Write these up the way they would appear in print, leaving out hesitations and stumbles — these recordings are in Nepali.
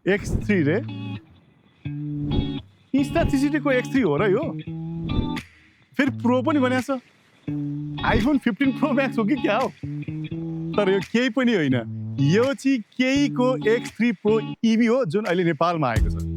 X3 रे Insta360 को X3 हो र यो फिर प्रो पनि भनेछ आइफोन 15 प्रो मैक्स हो कि क्या हो तर यो केही पनि होइन यो चाहिँ केहीको X3 प्रो EV हो जुन अहिले नेपालमा आएको छ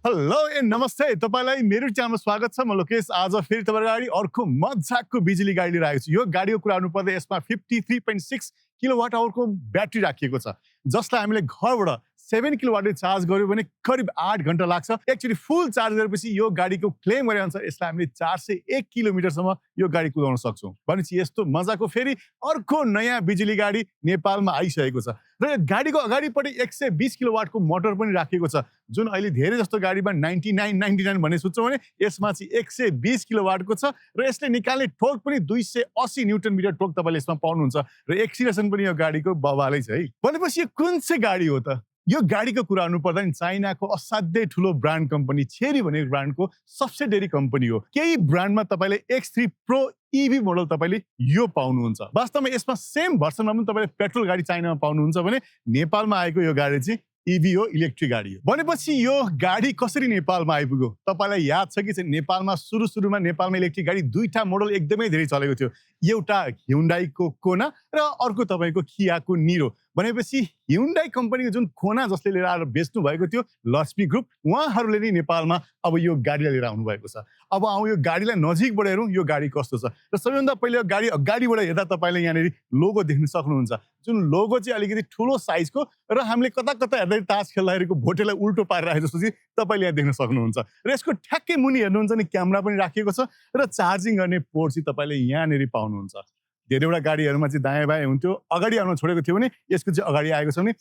हेलो ए नमस्ते तपाईलाई मेरो च्यानलमा स्वागत छ म लोकेश आज फेरि तपाईहरु अगाडि अर्को मजाको बिजुली गाडी लिएर आएको छु यो गाडीको कुरा गर्नुपर्दा यसमा 53.6 किलोवाट आवरको ब्याट्री राखिएको छ जसलाई हामीले घरबाट 7 किलोवाटले चार्ज गर्यो भने करिब 8 घण्टा लाग्छ एक्चुअली फुल चार्ज गरेपछि यो गाडीको क्लेम गरे अनुसार यसलाई हामीले 401 किलोमिटरसम्म यो गाडी कुदाउन सक्छौं भनेपछि यस्तो मजाको फेरि अर्को नयाँ बिजुली गाडी नेपालमा आइसकेको छ र यो गाडीको अगाडिपटि 120 किलोवाटको मोटर पनि राखिएको छ जुन अहिले धेरै जस्तो गाडीमा 99 भन्ने सोच्छौं भने यसमा चाहिँ 120 किलोवाटको छ र यसले निकाल्ने टोर्क पनि 280 न्यूटन मिटर टोर्क तपाईले यसमा पाउनुहुन्छ र एक्सिलेरेसन पनि यो गाडीको बवालै छ है भनेपछि यो कुन चाहिँ गाडी हो त यो गाडीको कुरा गर्नुपर्दा नि चाइनाको असाध्यै ठुलो ब्रान्ड कम्पनी चेरी भन्ने ब्रान्डको सब्सिडियरी कम्पनी हो केही ब्रान्डमा तपाईले X3 प्रो EV मोडल तपाईले यो पाउनुहुन्छ वास्तवमा यसमा सेम भर्सनमा पनि तपाईले पेट्रोल गाडी चाइनामा पाउनुहुन्छ भने नेपालमा आएको यो गाडी चाहिँ EV हो इलेक्ट्रिक गाडी हो भनेपछि यो गाडी कसरी नेपालमा आइपुग्यो तपाईलाई याद छ कि चाहिँ नेपालमा सुरुमा नेपालमा इलेक्ट्रिक गाडी दुईटा मोडल एकदमै धेरै चलेको थियो एउटा Hyundai को कोना र अर्को तपाईको Kia को निरो भनेपछि Hyundai कम्पनीको जुन कोना जसले लिएर आएर बेच्नु भएको थियो लक्ष्मी ग्रुप उहाँहरूले नै नेपालमा अब यो गाडीलाई लिएर आउनु भएको छ अब आउँ यो गाडीलाई नजिकबाट हेरौँ यो गाडी कस्तो छ र सबैभन्दा पहिले यो गाडी अगाडिबाट हेर्दा तपाईले यहाँनेरि लोगो देख्न सक्नुहुन्छ जुन लोगो चाहिँ अलिकति ठुलो साइजको र हामीले कता कता हेर्दै तास खेल्दाखेरिको भोटेलाई उल्टो पारेर राखे जस्तो चाहिँ तपाईले यहाँ देख्न सक्नुहुन्छ र यसको ठ्याक्कै मुनि हेर्नुहुन्छ नि क्यामेरा पनि राखिएको छ र चार्जिङ गर्ने पोर्ट चाहिँ तपाईले यहाँनेरि पाउनुहुन्छ धेरैवटा गाडीहरुमा चाहिँ दायाँ बायाँ हुन्थ्यो अगाडि आउन छोडेको थियो भने यसको चाहिँ अगाडि आएको छ भने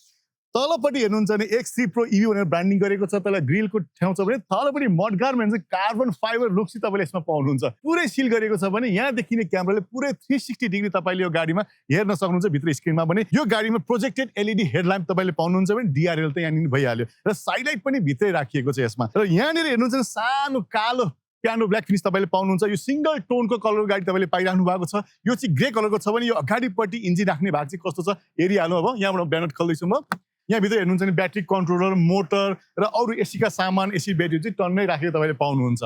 तलपट्टि हेर्नुहुन्छ भने X3 प्रो EV भनेर ब्रान्डिङ गरेको छ त्यसलाई ग्रिलको ठाउँ छ भने तलपट्टि मडगार्ड भन्छ कार्बन फाइबर लुक चाहिँ तपाईले यसमा पाउनुहुन्छ पुरै सिल गरेको छ भने यहाँ देखिने क्यामेराले पुरै 360 डिग्री तपाईले यो गाडीमा हेर्न सक्नुहुन्छ भित्र स्क्रिनमा पनि यो गाडीमा प्रोजेक्टेड LED हेडल्याम्प तपाईले पाउनुहुन्छ भने DRL त यहाँनिर भइहाल्यो र साइड लाइट पनि भित्रै राखिएको छ यसमा र यहाँनिर हेर्नुहुन्छ सानो कालो पियानो ब्ल्याक फिनिश तपाईले पाउनुहुन्छ यो सिंगल टोनको कलरको गाडी तपाईले पाइराख्नु भएको छ यो चाहिँ ग्रे कलरको छ भने यो अगाडिपट्टि इन्जिन राख्ने भाग चाहिँ कस्तो छ हेरिहाल्नु अब यहाँबाट ब्यानर खोल्दै छु म यहाँ भित्र हेर्नुहुन्छ नि ब्याट्री कन्ट्रोलर मोटर र अरु एसी का सामान एसी ब्याट्री चाहिँ टन्नै राखेको तपाईले पाउनुहुन्छ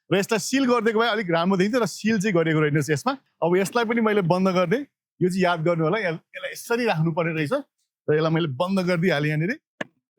र यसलाई सिल गर्दिएको भए अलिक राम्रो देखिन्छ र सिल चाहिँ गरेको रहेछ यसमा अब यसलाई पनि मैले बन्द गर्दै यो चाहिँ याद गर्नु होला यसलाई यसरी राख्नु पर्ने रहेछ र यसलाई मैले बन्द गर्दै हाले यहाँनेरि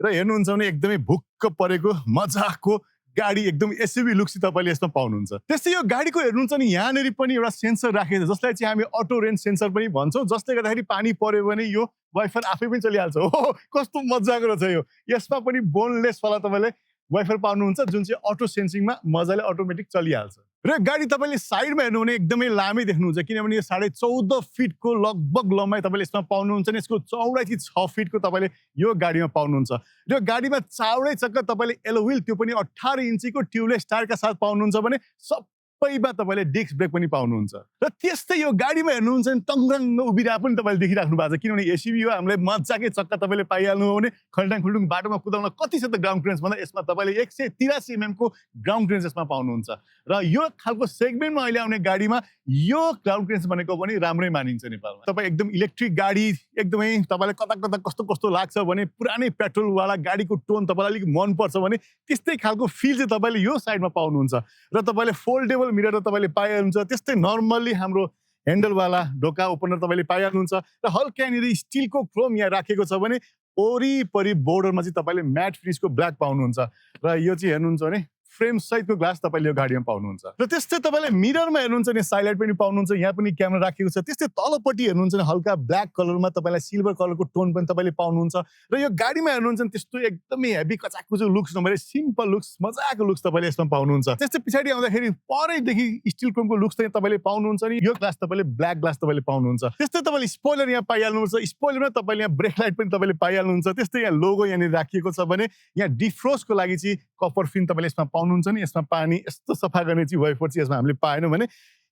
र हेर्नुहुन्छ भने एकदमै भुक्क परेको मजाको गाडी एकदम एसयुभी लुक चाहिँ तपाईले यसमा पाउनुहुन्छ त्यस्तै यो गाडीको हेर्नुहुन्छ नि यहाँनेरि पनि एउटा सेन्सर राखेको छ जसलाई चाहिँ हामी अटो रेन सेन्सर पनि भन्छौं जसले गर्दाखेरि पानी पर्यो भने यो वाइफाई आफै पनि चलिहाल्छ हो कस्तो मजाको रहेछ यो यसमा पनि बोनलेस वाला तपाईले वाइफाई पाउनुहुन्छ जुन चाहिँ अटो सेन्सिङमा मजाले अटोमेटिक चलिहाल्छ र गाडी तपाईले साइडमा हेर्नु भने एकदमै लामै देख्नुहुन्छ किनभने यो 14.5 फिटको लगभग लम्बाइ तपाईले यसमा पाउनुहुन्छ नि यसको चौडाइ चाहिँ 6 फिटको तपाईले यो गाडीमा पाउनुहुन्छ र गाडीमा चाउडै चक्क तपाईले एलो व्हील त्यो पनि 18 इन्चीको ट्युबलेस टायरका साथ पाउनुहुन्छ भने सबैमा तपाईले डिस्क ब्रेक पनि पाउनुहुन्छ र त्यस्तै यो गाडीमा हेर्नुहुन्छ नि टङ्ग्रङ्ग उभिरहेको पनि तपाईले देखिराख्नु भएको छ किनभने एसयुभी हो हामीले मजाकै चक्का तपाईले पाइहाल्नु हो भने खल्टाङ खुल्टुङ बाटोमा कुदाउन कति छ त ग्राउन्ड क्लियरेन्स भन्दा यसमा तपाईले 183 mm को ग्राउन्ड क्लियरेन्स यसमा पाउनुहुन्छ र यो खालको सेगमेन्टमा अहिले आउने गाडीमा यो ग्राउन्ड क्लियरेन्स भनेको पनि राम्रै मानिन्छ नेपालमा तपाई एकदम इलेक्ट्रिक गाडी एकदमै तपाईलाई कता कता कस्तो कस्तो लाग्छ भने पुरानै पेट्रोल वाला गाडीको टोन तपाईलाई अलिक मन पर्छ भने त्यस्तै खालको फिल चाहिँ तपाईले यो साइडमा पाउनुहुन्छ र तपाईले फोल्डेबल मिरर तपाईले पाइहाल्नुहुन्छ त्यस्तै नर्मली हाम्रो ह्यान्डल वाला ढोका ओपनर तपाईले पाइहाल्नुहुन्छ र हल्का यहाँनिर स्टिलको क्रोम यहाँ राखेको छ भने वरिपरि बोर्डरमा चाहिँ तपाईले म्याट फिनिशको ब्ल्याक पाउनुहुन्छ र यो चाहिँ हेर्नुहुन्छ भने फ्रेम सहितको ग्लास तपाईले यो गाडीमा पाउनुहुन्छ र त्यस्तै तपाईले मिररमा हेर्नुहुन्छ नि साइड लाइट पनि पाउनुहुन्छ यहाँ पनि क्यामेरा राखेको छ त्यस्तै तलपट्टि हेर्नुहुन्छ नि हल्का ब्ल्याक कलरमा तपाईलाई सिल्भर कलरको टोन पनि तपाईले पाउनुहुन्छ र यो गाडीमा हेर्नुहुन्छ नि त्यस्तो एकदमै हेभी कचाकुचो लुक्स नभएर सिम्पल लुक्स मजाको लुक्स तपाईले यसमा पाउनुहुन्छ त्यस्तै पछाडी आउँदाखेरि परैदेखि स्टिल क्रोमको लुक्स चाहिँ तपाईले पाउनुहुन्छ नि यो ग्लास तपाईले ब्ल्याक ग्लास तपाईले पाउनुहुन्छ त्यस्तै तपाईले स्पोइलर यहाँ पाइहाल्नुहुन्छ स्पोइलरमा तपाईले यहाँ ब्रेक लाइट पनि तपाईले पाइहाल्नुहुन्छ त्यस्तै यहाँ लोगो यहाँ राखिएको छ भने यहाँ डिफ्रोस्टको लागि चाहिँ कपर फिन तपाईले यसमा पाउनुहुन्छ नि यसमा पानी यस्तो सफा गर्ने चाहिँ वाइपर चाहिँ यसमा हामीले पाएनौं भने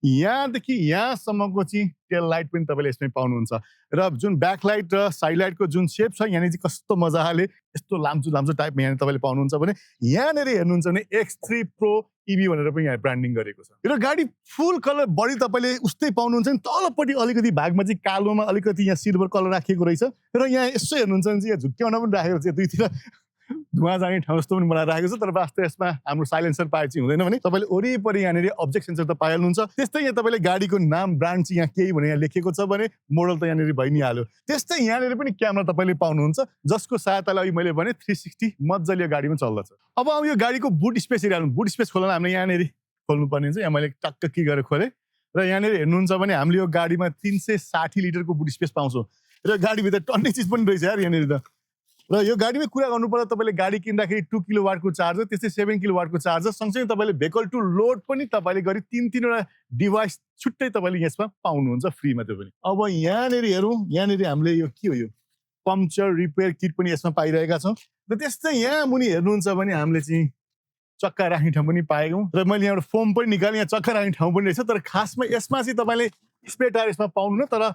यहाँदेखि यहाँसम्मको चाहिँ टेल लाइट पनि तपाईँले यसमै पाउनुहुन्छ र जुन ब्याक लाइट र साइड लाइटको जुन सेप छ यहाँनिर चाहिँ कस्तो मजाले यस्तो लाम्चो लाम्चो टाइपमा यहाँनिर तपाईँले पाउनुहुन्छ भने यहाँनिर हेर्नुहुन्छ भने X3 Pro EV भनेर पनि यहाँ ब्रान्डिङ गरेको छ र गाडी फुल कलर बडी तपाईँले उस्तै पाउनुहुन्छ नि तलपट्टि अलिकति भागमा चाहिँ कालोमा अलिकति यहाँ सिल्भर कलर राखिएको रहेछ र यहाँ यसो हेर्नुहुन्छ भने चाहिँ यहाँ झुक्क्याउन पनि राखेको छ दुईतिर धुवा जाने ठाउँ जस्तो पनि बनाएर राखेको छ तर वास्तव यसमा हाम्रो साइलेन्सर पाए चाहिँ हुँदैन भने तपाईँले वरिपरि यहाँनिर अब्जेक्ट सेन्सर त पाइहाल्नुहुन्छ त्यस्तै यहाँ तपाईँले गाडीको नाम ब्रान्ड चाहिँ यहाँ केही भने यहाँ लेखेको छ भने मोडल त यहाँनिर भइ नै हाल्यो त्यस्तै यहाँनिर पनि क्यामेरा तपाईँले पाउनुहुन्छ जसको सहायताले अघि मैले भने 360 मजाले यो गाडीमा चल्दछ अब यो गाडीको बुट स्पेस हेरिहाल्नु बुट स्पेस खोल्न हामीले यहाँनिर खोल्नुपर्ने हुन्छ यहाँ मैले टक्क के गरेर खोलेँ र यहाँनिर हेर्नुहुन्छ भने हामीले यो गाडीमा 360 लिटरको बुट स्पेस पाउँछौँ र गाडीभित्र टन्ने चिज पनि रहेछ यार यहाँनिर त र यो गाडीमै कुरा गर्नुपर्दा तपाईँले गाडी किन्दाखेरि 2 किलोवाटको चार्जर त्यस्तै 7 किलोवाटको चार्जर सँगसँगै तपाईँले भेहिकल टु लोड पनि तपाईँले गरी 3-3वटा डिभाइस छुट्टै तपाईँले यसमा पाउनुहुन्छ फ्रीमा त्यो पनि अब यहाँनिर हेरौँ यहाँनिर हामीले यो के हो यो पम्पचर रिपेयर किट पनि यसमा पाइरहेका छौँ र त्यस्तै यहाँ मुनि हेर्नुहुन्छ भने हामीले चाहिँ चक्का राख्ने ठाउँ पनि पाएछौँ र मैले यहाँबाट फोम पनि निकालेँ यहाँ चक्का राख्ने ठाउँ पनि रहेछ तर खासमा यसमा चाहिँ तपाईँले स्पेयर टायर यसमा पाउनुहुन्न तर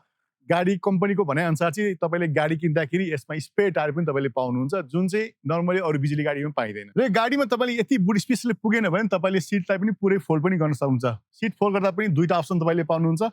गाडी कम्पनीको भनाइअनुसार चाहिँ तपाईँले गाडी किन्दाखेरि यसमा स्पेयर टायर पनि तपाईँले पाउनुहुन्छ जुन चाहिँ नर्मली अरू बिजुली गाडीमा पाइँदैन र गाडीमा तपाईँले यति बुट स्पेसले पुगेन भने तपाईँले सिटलाई पनि पुरै फोल्ड पनि गर्न सक्नुहुन्छ सिट फोल्ड गर्दा पनि दुईवटा अप्सन तपाईँले पाउनुहुन्छ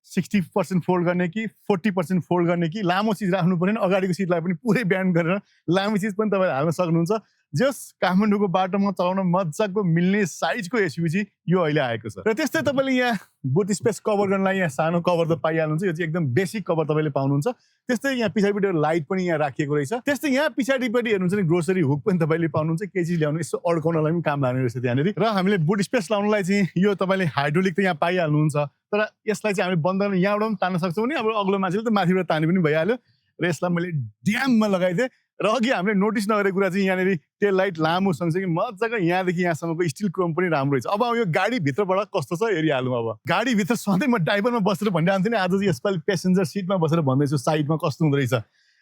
60% फोल्ड गर्ने कि 40% फोल्ड गर्ने कि लामो चिज राख्नु पर्ने अगाडिको सिटलाई पनि पुरै ब्यान गरेर लामो चिज पनि तपाईँले हाल्न सक्नुहुन्छ जस काठमाडौँको बाटोमा चलाउन मजाको मिल्ने साइजको एसयुभी चाहिँ यो अहिले आएको छ र त्यस्तै तपाईँले यहाँ बुट स्पेस कभर गर्नलाई यहाँ सानो कभर त पाइहाल्नुहुन्छ यो चाहिँ एकदम बेसिक कभर तपाईँले पाउनुहुन्छ त्यस्तै यहाँ पछाडिपट्टि लाइट पनि यहाँ राखिएको रहेछ त्यस्तै यहाँ पछाडिपट्टि हेर्नुहुन्छ भने ग्रोसरी हुक पनि तपाईँले पाउनुहुन्छ केही चिज ल्याउनु यसो अड्काउनलाई पनि काम लाग्ने रहेछ त्यहाँनिर र हामीले बुट स्पेस लाउनलाई चाहिँ यो तपाईँले हाइड्रोलिक त यहाँ पाइहाल्नुहुन्छ तर यसलाई चाहिँ हामीले बन्द गर्न यहाँबाट पनि तान्न सक्छौँ नि अब अग्लो मान्छेले त माथिबाट तान्ने पनि भइहाल्यो र यसलाई मैले ड्याममा लगाइदिएँ र अघि हामीले नोटिस नगरेको कुरा चाहिँ यहाँनिर टेल लाइट लामो सँगसँगै मजाको यहाँदेखि यहाँसम्मको स्टिल क्रोम पनि राम्रो रहेछ अब यो गाडीभित्रबाट कस्तो छ हेरिहालौँ अब गाडीभित्र सधैँ म ड्राइभरमा बसेर भनिरहन्थेँ नि आज चाहिँ यसपालि पेसेन्जर सिटमा बसेर भन्दैछु साइडमा कस्तो हुँदो रहेछ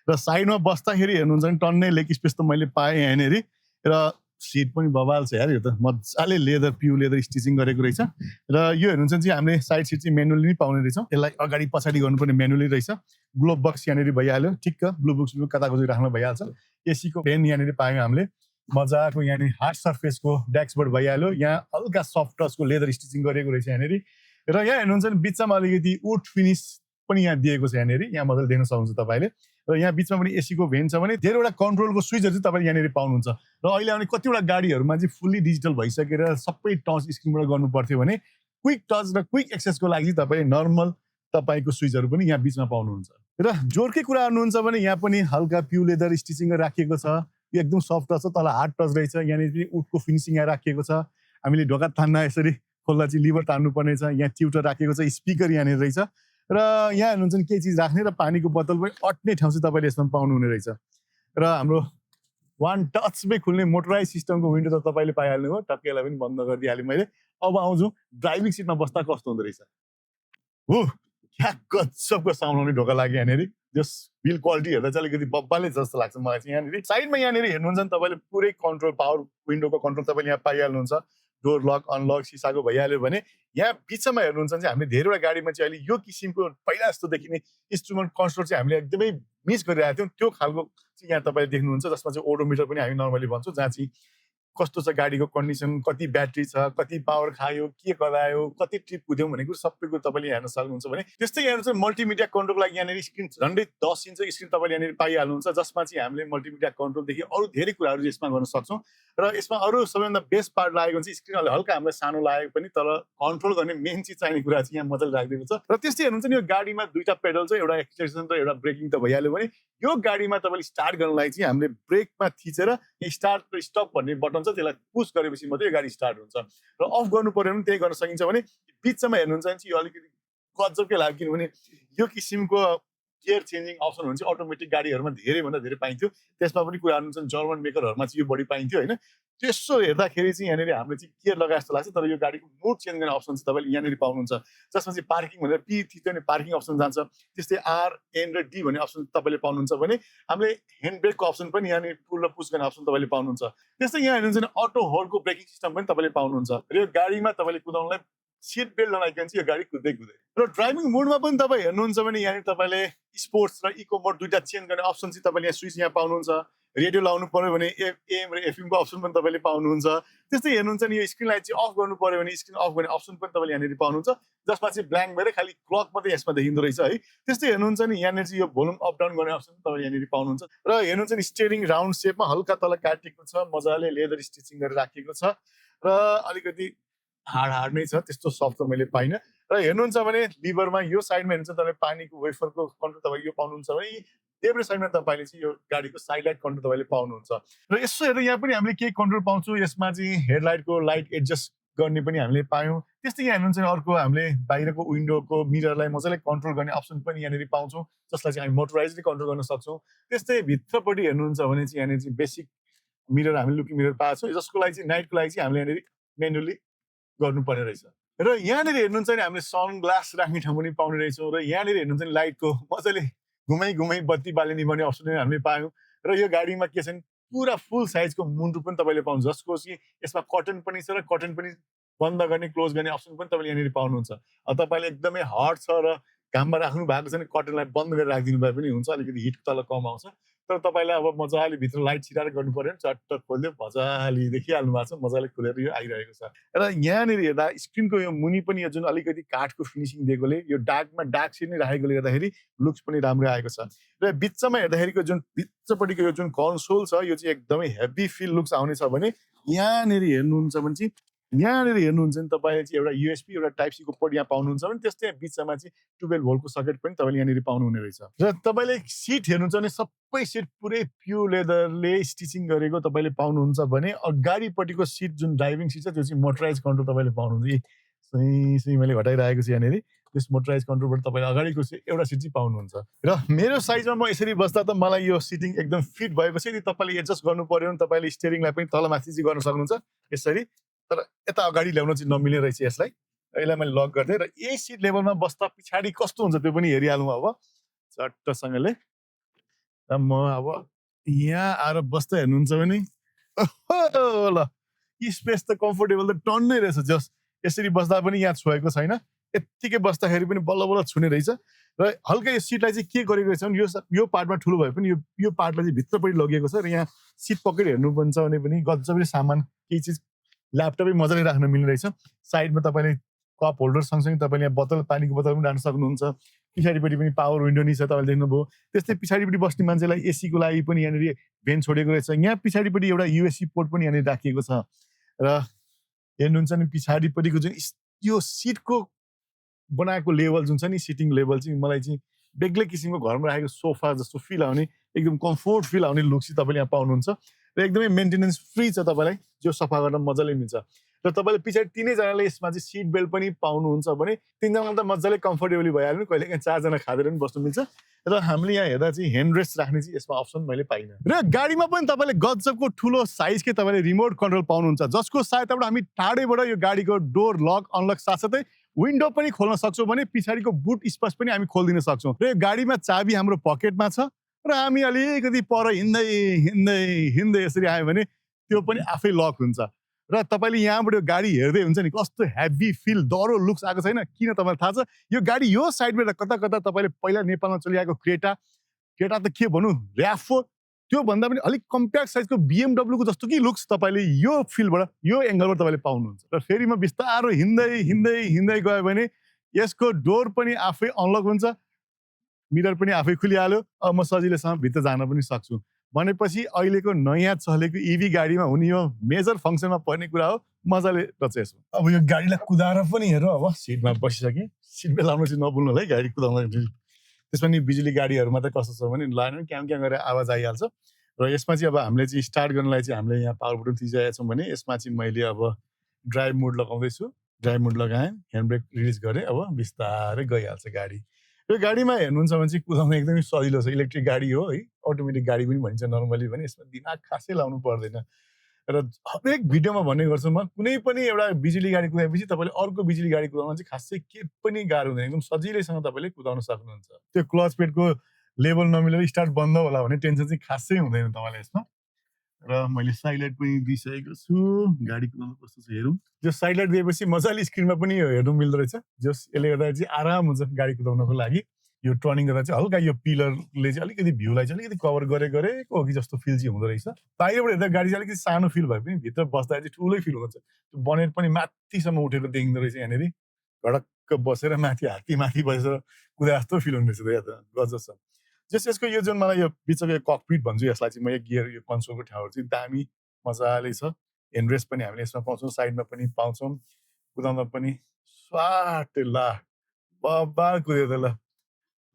र साइडमा बस्दाखेरि हेर्नुहुन्छ भने टन्नै लेग स्पेस त मैले पाएँ यहाँनिर र सिट पनि बबाल छ यार यो त मजाले लेदर प्यु लेदर स्टिचिङ गरेको रहेछ र यो हेर्नुहुन्छ चाहिँ हामीले साइड सिट चाहिँ मेनुअली नै पाउने रहेछौँ यसलाई अगाडि पछाडि गर्नुपर्ने मेनुअली रहेछ ग्लोभ बक्स यहाँनिर भइहाल्यो ठिक्क ब्लु बुक्स कता खोजी राख्न भइहाल्छ एसीको फेन यहाँनिर पायौँ हामीले मजाको यहाँनिर हार्ड सर्फेसको डेस्कबोर्ड भइहाल्यो यहाँ हल्का सफ्ट टचको लेदर स्टिचिङ गरेको रहेछ यहाँनिर र यहाँ हेर्नुहुन्छ भने बिचमा अलिकति वुड फिनिस पनि यहाँ दिएको छ यहाँनिर यहाँ मजाले देख्न सक्नुहुन्छ तपाईँले र यहाँ बिचमा पनि एसीको भेन छ भने धेरैवटा कन्ट्रोलको स्विचहरू चाहिँ तपाईँले यहाँनिर पाउनुहुन्छ र अहिले आउने कतिवटा गाडीहरूमा चाहिँ फुल्ली डिजिटल भइसकेर सबै टच स्क्रिनबाट गर्नु पर्थ्यो भने क्विक टच र क्विक एक्सेसको लागि तपाईँले नर्मल तपाईँको स्विचहरू पनि यहाँ बिचमा पाउनुहुन्छ र जोरकै कुरा गर्नुहुन्छ भने यहाँ पनि हल्का प्यु लेदर स्टिचिङ राखिएको छ यो एकदम सफ्ट टच छ तल हार्ड टच रहेछ यहाँनिर पनि वुडको फिनिसिङ यहाँ राखिएको छ हामीले ढोका तान्न यसरी खोल्दा चाहिँ लिभर तान्नुपर्ने छ यहाँ ट्युटर राखेको छ स्पिकर यहाँनिर रहेछ र यहाँ हेर्नुहुन्छ नि केही चिज राख्ने र पानीको बोतल पनि अट्ने ठाउँ चाहिँ तपाईँले यसमा पाउनुहुने रहेछ र हाम्रो वान टचमै खुल्ने मोटराइज सिस्टमको विन्डो त तपाईँले पाइहाल्नु हो टक्कैलाई पनि बन्द गरिदिइहालेँ मैले अब आउँछु ड्राइभिङ सिटमा बस्दा कस्तो हुँदो रहेछ हो क्या गजबको साउन्ड आउने ढोका लाग्यो यहाँनिर जस बिल क्वालिटी हेर्दा चाहिँ अलिकति बब्बाले जस्तो लाग्छ मलाई चाहिँ यहाँनिर साइडमा यहाँनिर हेर्नुहुन्छ नि तपाईँले पुरै कन्ट्रोल पावर विन्डोको कन्ट्रोल तपाईँले यहाँ पाइहाल्नुहुन्छ डोर लक अनलक सिसाको भइहाल्यो भने यहाँ बिचमा हेर्नुहुन्छ भने चाहिँ हामीले धेरैवटा गाडीमा चाहिँ अहिले यो किसिमको पहिला जस्तो देखिने इन्स्ट्रुमेन्ट कन्ट्रोल चाहिँ हामीले एकदमै मिस गरिरहेको थियौँ त्यो खालको चाहिँ यहाँ तपाईँले देख्नुहुन्छ जसमा चाहिँ ओडोमिटर पनि हामी नर्मली भन्छौँ जहाँ चाहिँ कस्तो छ गाडीको कन्डिसन कति ब्याट्री छ कति पावर खायो के गरायो कति ट्रिप कुद्यौँ भनेको सबै कुरो तपाईँले हेर्न सक्नुहुन्छ भने त्यस्तै हेर्नुहुन्छ मल्टिमिडिया कन्ट्रोलको लागि यहाँनिर स्क्रिन झन्डै 10 इन्चको स्क्रिन तपाईँले यहाँनिर पाइहाल्नुहुन्छ जसमा चाहिँ हामीले मल्टिमिडिया कन्ट्रोलदेखि अरू धेरै कुराहरू यसमा गर्न सक्छौँ र यसमा अरू सबैभन्दा बेस्ट पार्ट लागेको चाहिँ स्क्रिन अलि हल्का हामीलाई सानो लागेको पनि तर कन्ट्रोल गर्ने मेन चिज चाहिने कुरा चाहिँ यहाँ मजाले राखिदिएको छ र त्यस्तै हेर्नुहुन्छ नि यो गाडीमा दुईटा पेडल छ एउटा एक्सिलरेसन र एउटा ब्रेकिङ त भइहाल्यो भने यो गाडीमा तपाईँले स्टार्ट गर्नलाई चाहिँ हामीले ब्रेकमा थिचेर स्टार्ट र स्टप भन्ने बटन छ त्यसलाई पुस गरेपछि मात्रै यो गाडी स्टार्ट हुन्छ र अफ गर्नु पर्यो भने त्यही गर्न सकिन्छ भने बिचमा हेर्नुहुन्छ भने चाहिँ यो अलिकति गजबकै लाग्यो किनभने यो किसिमको गियर चेन्जिङ अप्सन हुन्छ अटोमेटिक गाडीहरूमा धेरैभन्दा धेरै पाइन्थ्यो त्यसमा पनि कुरा गर्नुहुन्छ जर्मन मेकरहरूमा चाहिँ यो बढी पाइन्थ्यो होइन त्यसो हेर्दाखेरि चाहिँ यहाँनिर हामीले चाहिँ गियर लगाए जस्तो लाग्छ तर यो गाडीको मोड चेन्ज गर्ने अप्सन चाहिँ तपाईँले यहाँनिर पाउनुहुन्छ जसमा चाहिँ पार्किङ भनेर पी थिच्यो भने पार्किङ अप्सन जान्छ त्यस्तै आर एन र डी भन्ने अप्सन तपाईँले पाउनुहुन्छ भने हामीले ह्यान्ड ब्रेकको अप्सन पनि यहाँनिर पुल र पुस गर्ने अप्सन तपाईँले पाउनुहुन्छ त्यस्तै यहाँ हेर्नुहुन्छ भने अटो होल्डको ब्रेकिङ सिस्टम पनि तपाईँले पाउनुहुन्छ र यो गाडीमा तपाईँले कुदाउनलाई सिट बेल्ट नलाइकन चाहिँ यो गाडी कुद्दै कुद्दै र ड्राइभिङ मोडमा पनि तपाईँ हेर्नुहुन्छ भने यहाँनिर तपाईँले स्पोर्ट्स र इको मोड दुईवटा चेन्ज गर्ने अप्सन चाहिँ तपाईँले यहाँ स्विच यहाँ पाउनुहुन्छ रेडियो लाउनु पर्यो भने एएम र एफएमको अप्सन पनि तपाईँले पाउनुहुन्छ त्यस्तै हेर्नुहुन्छ नि यो स्क्रिनलाई चाहिँ अफ गर्नु पर्यो भने स्क्रिन अफ गर्ने अप्सन पनि तपाईँले यहाँनिर पाउनुहुन्छ जसमा चाहिँ ब्ल्याङ्क भएर खालि क्लक मात्रै यसमा देखिँदो रहेछ है त्यस्तै हेर्नुहुन्छ नि यहाँनिर चाहिँ यो भोल्युम अप डाउन गर्ने अप्सन तपाईँले यहाँनिर पाउनुहुन्छ र हेर्नुहुन्छ नि स्टियरिङ राउन्ड सेपमा हल्का तल काटिएको छ मजाले लेदर स्टिचिङ गरेर राखिएको छ र अलिकति हार्ड नै छ त्यस्तो सफ्ट त मैले पाइनँ र हेर्नुहुन्छ भने लिभरमा यो साइडमा हेर्नुहुन्छ तपाईँ पानीको वेफरको कन्ट्रोल तपाईँ यो पाउनुहुन्छ भने देब्रे साइडमा तपाईँले चाहिँ यो गाडीको साइड लाइट कन्ट्रोल तपाईँले पाउनुहुन्छ र यसो हेर्दा यहाँ पनि हामीले केही कन्ट्रोल पाउँछौँ यसमा चाहिँ हेडलाइटको लाइट एडजस्ट गर्ने पनि हामीले पायौँ त्यस्तै यहाँ हेर्नुहुन्छ अर्को हामीले बाहिरको विन्डोको मिररलाई मजाले कन्ट्रोल गर्ने अप्सन पनि यहाँनिर पाउँछौँ जसलाई चाहिँ हामी मोटराइजली कन्ट्रोल गर्न सक्छौँ त्यस्तै भित्रपट्टि हेर्नुहुन्छ भने चाहिँ यहाँनिर चाहिँ बेसिक मिरर हामीले लुकिङ मिरर पाएको छौँ जसको लागि चाहिँ नाइटको लागि चाहिँ हामीले यहाँनिर मेनुअली गर्नुपर्ने रहेछ र यहाँनिर हेर्नुहुन्छ नि हामीले सन ग्लास राख्ने ठाउँ पनि पाउने रहेछौँ र यहाँनिर हेर्नुहुन्छ नि लाइटको मजाले घुमाइ बत्ती बालिने भन्ने अप्सन पनि हामीले पायौँ र यो गाडीमा के छ भने पुरा फुल साइजको मुन्टु पनि तपाईँले पाउनुहुन्छ जसको चाहिँ यसमा कटन पनि छ र कटन पनि बन्द गर्ने क्लोज गर्ने अप्सन पनि तपाईँले यहाँनिर पाउनुहुन्छ तपाईँले एकदमै हट छ र घाममा राख्नु भएको छ भने कटनलाई बन्द गरेर राखिदिनु भए पनि हुन्छ अलिकति हिट तल कम आउँछ तर तपाईँलाई अब मजाले भित्र लाइट छिराएर गर्नु पर्यो चट्ट खोल्यो मजाले देखिहाल्नु भएको छ मजाले खुलेर यो आइरहेको छ र यहाँनिर हेर्दा स्क्रिनको यो मुनि पनि यो जुन अलिकति काठको फिनिसिङ दिएकोले यो डार्क सेड नै राखेकोले गर्दाखेरि लुक्स पनि राम्रो आएको छ र बिचमा हेर्दाखेरिको जुन बिचपट्टिको यो जुन कन्सोल छ यो चाहिँ एकदमै हेभी फिल लुक्स आउने छ भने यहाँनिर हेर्नुहुन्छ भने चाहिँ यहाँनिर हेर्नुहुन्छ नि तपाईँले चाहिँ एउटा युएसपी एउटा टाइप सीको पोर्ट यहाँ पाउनुहुन्छ भने त्यस्तै बिचमा चाहिँ 12 भोल्टको सकेट पनि तपाईँले यहाँनिर पाउनुहुने रहेछ र तपाईँले सिट हेर्नुहुन्छ भने सबै सिट पुरै प्योर लेदरले स्टिचिङ गरेको तपाईँले पाउनुहुन्छ भने अगाडिपट्टिको सिट जुन ड्राइभिङ सिट छ त्यो चाहिँ मोटराइज कन्ट्रोल तपाईँले पाउनुहुन्छ यी मैले घटाइरहेको छु यहाँनिर त्यस मोटराइज कन्ट्रोलबाट तपाईँले अगाडिको एउटा सिट चाहिँ पाउनुहुन्छ र मेरो साइजमा म यसरी बस्दा त मलाई यो सिटिङ एकदम फिट भएको छ यदि तपाईँले एडजस्ट गर्नु पर्यो भने तपाईँले स्टियरिङलाई पनि तलमाथि चाहिँ गर्न सक्नुहुन्छ यसरी तर यता अगाडि ल्याउन चाहिँ नमिल्ने रहेछ यसलाई यसलाई मैले लक गरिदिएँ र यही सिट लेभलमा बस्दा पछाडि कस्तो हुन्छ त्यो पनि हेरिहालौँ अब चट्टसँगले र म अब यहाँ आएर बस्दा हेर्नुहुन्छ भने ल स्पेस त कम्फोर्टेबल त टन्नै रहेछ जस यसरी बस्दा पनि यहाँ छोएको छैन यत्तिकै बस्दाखेरि पनि बल्ल बल्ल छुने रहेछ र हल्का यो सिटलाई चाहिँ के गरेको रहेछ भने यो पार्टमा ठुलो भए पनि यो पार्टलाई चाहिँ भित्रपट्टि लगिएको छ र यहाँ सिट पकेट हेर्नुपर्छ भने पनि गजबले सामान केही चिज ल्यापटपै मजाले राख्न मिल्ने रहेछ साइडमा तपाईँले कप होल्डर सँगसँगै तपाईँले यहाँ बोतल पानीको बोतल पनि राख्न सक्नुहुन्छ पछाडिपट्टि पनि पावर विन्डो नि छ तपाईँले देख्नुभयो त्यस्तै पछाडिपट्टि बस्ने मान्छेलाई एसीको लागि पनि यहाँनिर भेन छोडेको रहेछ यहाँ पछाडिपट्टि एउटा युएससी पोर्ट पनि यहाँनिर राखिएको छ र हेर्नुहुन्छ नि पछाडिपट्टिको जुन यो सिटको बनाएको लेभल जुन छ नि सिटिङ लेभल चाहिँ मलाई चाहिँ बेग्लै किसिमको घरमा राखेको सोफा जस्तो फिल आउने एकदम कम्फोर्ट फिल आउने लुक चाहिँ तपाईँले यहाँ पाउनुहुन्छ र एकदमै मेन्टेनेन्स फ्री छ तपाईँलाई जो सफा गर्न मजाले मिल्छ र तपाईँले पछाडि तिनैजनाले यसमा चाहिँ सिट बेल्ट पनि पाउनुहुन्छ भने तिनजना त मजाले कम्फोर्टेबली भइहाल्नु कहिले काहीँ 4 जना खाँदेर पनि बस्नु मिल्छ र हामीले यहाँ हेर्दा चाहिँ ह्यान्ड रेस्ट राख्ने चाहिँ यसमा अप्सन मैले पाइनँ र गाडीमा पनि तपाईँले गजबको ठुलो साइजकै तपाईँले रिमोट कन्ट्रोल पाउनुहुन्छ जसको सहायताबाट हामी टाढैबाट यो गाडीको डोर लक अनलक साथसाथै विन्डो पनि खोल्न सक्छौँ भने पछाडिको बुट स्पेस पनि हामी खोलिदिन सक्छौँ र यो गाडीमा चाबी हाम्रो पकेटमा छ र हामी अलिकति पर हिँड्दै यसरी आयो भने त्यो पनि आफै लक हुन्छ र तपाईँले यहाँबाट यो गाडी हेर्दै हुन्छ नि कस्तो हेभी फिल डह्रो लुक्स आएको छैन किन तपाईँलाई थाहा छ यो गाडी यो साइडबाट कता कता तपाईँले पहिला नेपालमा चलिआएको क्रेटा त के भनौँ र्याफो त्योभन्दा पनि अलिक कम्प्याक्ट साइजको बिएमडब्ल्यूको जस्तो कि लुक्स तपाईँले यो फिलबाट यो एङ्गलबाट तपाईँले पाउनुहुन्छ र फेरि म बिस्तारो हिँड्दै गयो भने यसको डोर पनि आफै अनलक हुन्छ मिरर पनि आफै खुलिहाल्यो अब म सजिलैसँग भित्र जान पनि सक्छु भनेपछि अहिलेको नयाँ चलेको इभी गाडीमा हुने यो मेजर फङ्सनमा पर्ने कुरा हो मजाले रहेछ यसमा अब यो गाडीलाई कुदाएर पनि हेरौँ अब सिटमा बसिसकेँ सिट बेल्ट लाउनु चाहिँ नभुल्नु होला है गाडी कुदाउन त्यसमा नि बिजुली गाडीहरूमा त कस्तो छ भने लाने क्याम गरेर आवाज आइहाल्छ र यसमा चाहिँ अब हामीले चाहिँ स्टार्ट गर्नलाई चाहिँ हामीले यहाँ पावर बटन थिचिरहेका छौँ भने यसमा चाहिँ मैले अब ड्राइभ मोड लगाउँदैछु ड्राइभ मोड लगाएँ ह्यान्ड ब्रेक रिलिज गरेँ अब बिस्तारै गइहाल्छ गाडी यो गाडीमा हेर्नुहुन्छ भने चाहिँ कुदाउन एकदमै सजिलो छ इलेक्ट्रिक गाडी हो है अटोमेटिक गाडी पनि भनिन्छ नर्मली भने यसमा दिमाग खासै लाउनु पर्दैन र हरेक भिडियोमा भन्ने गर्छु म कुनै पनि एउटा बिजुली गाडी कुदाएपछि तपाईँले अर्को बिजुली गाडी कुदाउन चाहिँ खासै के पनि गाह्रो हुँदैन एकदम सजिलैसँग तपाईँले कुदाउन सक्नुहुन्छ त्यो क्लच पेडको लेभल नमिलेर स्टार्ट बन्द होला भने टेन्सन चाहिँ खासै हुँदैन तपाईँलाई यसमा र मैले साइड लाइट पनि दिइसकेको छु गाडी कुदाउनु कस्तो छ हेरौँ जो साइड लाइट दिएपछि मजाले स्क्रिनमा पनि हेर्नु मिल्दो रहेछ जस यसले गर्दा चाहिँ आराम हुन्छ गाडी कुदाउनको लागि यो टर्निङ गर्दा चाहिँ हल्का यो पिलरले चाहिँ अलिकति भ्यूलाई चाहिँ अलिकति कभर गरेको हो कि जस्तो फिल चाहिँ हुँदो रहेछ बाहिरबाट हेर्दा गाडी चाहिँ अलिकति सानो फिल भए पनि भित्र बस्दा चाहिँ ठुलै फिल हुन्छ त्यो बनेट पनि माथिसम्म उठेको देखिँदो रहेछ यहाँनिर घडक्क बसेर माथि हात्ती माथि बसेर कुदा जस्तो फिल हुने रहेछ त गजब छ जस यसको यो जुन मलाई यो बिचको ककपिट भन्छु यसलाई चाहिँ म यो गियर यो कन्सोलको ठाउँहरू चाहिँ दामी मजाले छ हेन्डरेस्ट पनि हामीले यसमा पाउँछौँ साइडमा पनि पाउँछौँ कुदाउँदा पनि स्वाट ला बब्बार कुद्यो त ल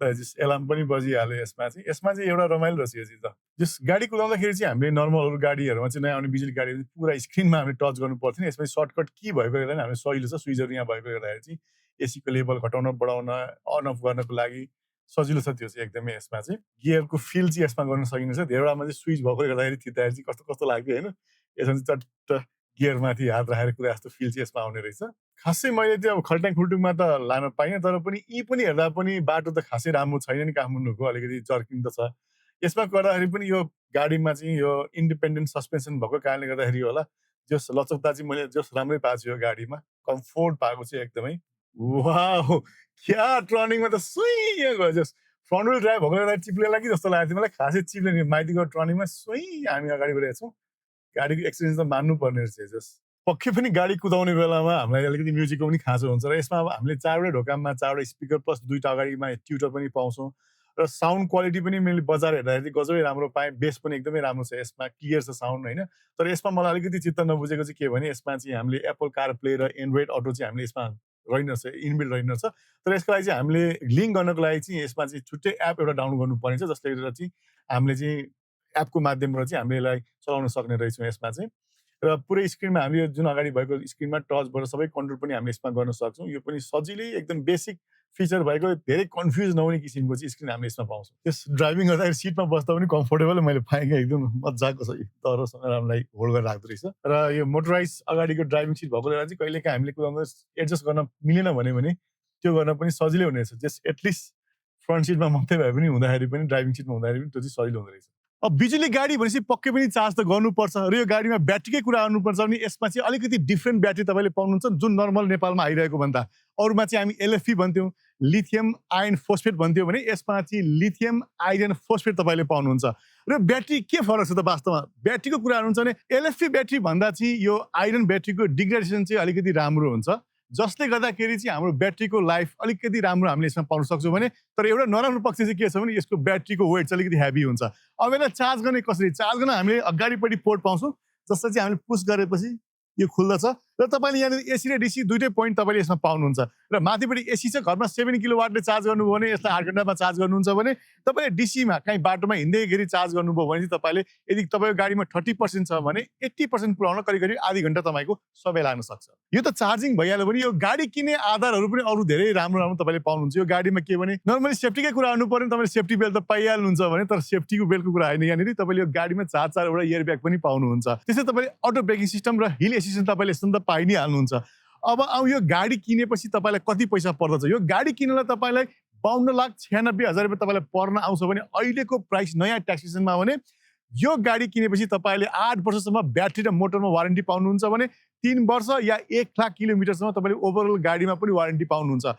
एलार्म पनि बजिहाल्यो यसमा चाहिँ एउटा रमाइलो रहेछ यो चाहिँ त जस गाडी कुदाउँदाखेरि चाहिँ हामीले नर्मल गाडीहरूमा चाहिँ नयाँ आउने बिजुली गाडीहरू पुरा स्क्रिनमा हामीले टच गर्नु पर्थ्यो यसमा सर्टकट के भएको गर्दा हामीले सजिलो छ स्विचहरू यहाँ भएको गर्दाखेरि चाहिँ एसीको लेभल घटाउन बढाउन अन अफ गर्नको लागि सजिलो छ त्यो चाहिँ एकदमै यसमा चाहिँ गियरको फिल चाहिँ यसमा गर्न सकिन्छ धेरैवटामा चाहिँ स्विच भएको गर्दाखेरि थिच्दाखेरि चाहिँ कस्तो कस्तो लाग्यो होइन यसमा चाहिँ चट्ट गियरमाथि हात राखेर कुदा जस्तो फिल चाहिँ यसमा आउने रहेछ खासै मैले त्यो अब खल्टाङ खुल्टुङमा त लान पाइनँ तर पनि यी पनि हेर्दा पनि बाटो त खासै राम्रो छैन नि काठमाडौँको अलिकति जर्किङ त छ यसमा गर्दाखेरि पनि यो गाडीमा चाहिँ यो इन्डिपेन्डेन्ट सस्पेन्सन भएको कारणले गर्दाखेरि होला जस लचकता चाहिँ मैले जस राम्रै पाएको छु यो गाडीमा कम्फोर्ट पाएको चाहिँ एकदमै वाह क्या टर्निङमा त सुई गयो जस फ्रन्ट विल ड्राइभ भएको बेला चिप्लेला कि जस्तो लागेको थियो मलाई खासै चिप्लेन माइतीको टर्निङमा सुई हामी अगाडि बढेका छौँ गाडीको एक्सपिरियन्स त मान्नुपर्ने रहेछ जस पक्कै पनि गाडी कुदाउने बेलामा हामीलाई अलिकति म्युजिकको पनि खाँचो हुन्छ र यसमा अब हामीले चारवटै ढोकामा चारवटा स्पिकर प्लस दुईवटा अगाडिमा ट्युटर पनि पाउँछौँ र साउन्ड क्वालिटी पनि मैले बजार हेर्दाखेरि गजबै राम्रो पाएँ बेस पनि एकदमै राम्रो छ यसमा क्लियर छ साउन्ड होइन तर यसमा मलाई अलिकति चित्त नबुझेको चाहिँ के भने यसमा चाहिँ हामीले एप्पल कार प्ले र एन्ड्रोइड अटो चाहिँ हामीले यसमा रहेनछ इनबिल्ड रहेनछ तर यसको लागि चाहिँ हामीले लिङ्क गर्नको लागि चाहिँ यसमा चाहिँ छुट्टै एप एउटा डाउनलोड गर्नु पर्नेछ जसले गर्दा चाहिँ हामीले चाहिँ एपको माध्यमबाट चाहिँ हामीले यसलाई चलाउन सक्ने रहेछौँ यसमा चाहिँ र पुरै स्क्रिनमा हामीले जुन अगाडि भएको स्क्रिनमा टचबाट सबै कन्ट्रोल पनि हामीले यसमा गर्न सक्छौँ यो पनि सजिलै एकदम बेसिक फिचर भएको धेरै कन्फ्युज नहुने किसिमको चाहिँ स्क्रिन हामीले यसमा पाउँछौँ त्यस ड्राइभिङ गर्दाखेरि सिटमा बस्दा पनि कम्फोर्टेबल मैले पाएँ क्या एकदम मजाको छ तरसँग हामीलाई होल्ड गरेर राख्दो रहेछ र यो मोटराइज अगाडिको ड्राइभिङ सिट भएको बेला चाहिँ कहिलेकाहीँ हामीले कुदाउँदा एडजस्ट गर्न मिलेन भने त्यो गर्न पनि सजिलै हुनेछ जस एटलिस्ट फ्रन्ट सिटमा मात्रै भए पनि हुँदाखेरि पनि ड्राइभिङ सिटमा हुँदाखेरि पनि त्यो चाहिँ सजिलो हुँदो रहेछ अब बिजुली गाडी भनेपछि पक्कै पनि चार्ज त गर्नुपर्छ र यो गाडीमा ब्याट्रीकै कुरा गर्नुपर्छ भने यसमा चाहिँ अलिकति डिफ्रेन्ट ब्याट्री तपाईँले पाउनुहुन्छ जुन नर्मल नेपालमा आइरहेको भन्दा अरूमा चाहिँ हामी एलएफपी भन्थ्यौँ लिथियम आयन फोस्फेट भन्थ्यौँ भने यसमा चाहिँ लिथियम आइरन फोस्फेट तपाईँले पाउनुहुन्छ र ब्याट्री के फरक छ त वास्तवमा ब्याट्रीको कुरा गर्नुहुन्छ भने एलएफपी ब्याट्री भन्दा चाहिँ यो आइरन ब्याट्रीको डिग्रेडेसन चाहिँ अलिकति राम्रो हुन्छ जसले गर्दाखेरि चाहिँ हाम्रो ब्याट्रीको लाइफ अलिकति राम्रो हामीले यसमा पाउन सक्छौँ भने तर एउटा नराम्रो पक्ष चाहिँ के छ भने यसको ब्याट्रीको वेट चाहिँ अलिकति हेभी हुन्छ अब यसलाई चार्ज गर्ने कसरी चार्ज गर्न हामीले अगाडिपट्टि पोर्ट पाउँछौँ जसलाई चाहिँ हामीले पुस गरेपछि यो खुल्दछ र तपाईँले यहाँनिर एसी र डिसी दुइटै पोइन्ट तपाईँले यसमा पाउनुहुन्छ र माथिपट्टि एसी छ घरमा 7 किलोवाटले चार्ज गर्नुभयो भने यसलाई 8 घन्टामा चार्ज गर्नुहुन्छ भने तपाईँले डिसीमा कहीँ बाटोमा हिँड्दैखेरि चार्ज गर्नुभयो भने चाहिँ तपाईँले यदि तपाईँको गाडीमा 30% छ भने 80% पुऱ्याउन करिब करिब आधी घन्टा तपाईँको समय लाग्न सक्छ यो त चार्जिङ भइहाल्यो भने यो गाडी किन्ने आधारहरू पनि अरू धेरै राम्रो राम्रो तपाईँले पाउनुहुन्छ यो गाडीमा के भने नर्मली सेफ्टीकै कुरा गर्नु पर्यो तपाईँले सेफ्टी बेल्ट त पाइहाल्नुहुन्छ भने तर सेफ्टीको बेल्टको कुरा होइन यहाँनिर तपाईँले यो गाडीमा 4-4 एयर ब्याग पनि पाउनुहुन्छ त्यसै तपाईँले अटो ब्रेकिङ सिस्टम र हिल एसिस्टेन्स तपाईँले यस्तो त पाइ नै हाल्नुहुन्छ अब यो गाडी किनेपछि तपाईँलाई कति पैसा पर्दछ यो गाडी किन्नलाई तपाईँलाई 52,96,000 रुपियाँ तपाईँलाई पर्न आउँछ भने अहिलेको प्राइस नयाँ ट्याक्सेसनमा भने यो गाडी किनेपछि तपाईँले 8 वर्षसम्म ब्याट्री र मोटरमा वारेन्टी पाउनुहुन्छ भने 3 वर्ष या 1 लाख किलोमिटरसम्म तपाईँले ओभरअल गाडीमा पनि वारेन्टी पाउनुहुन्छ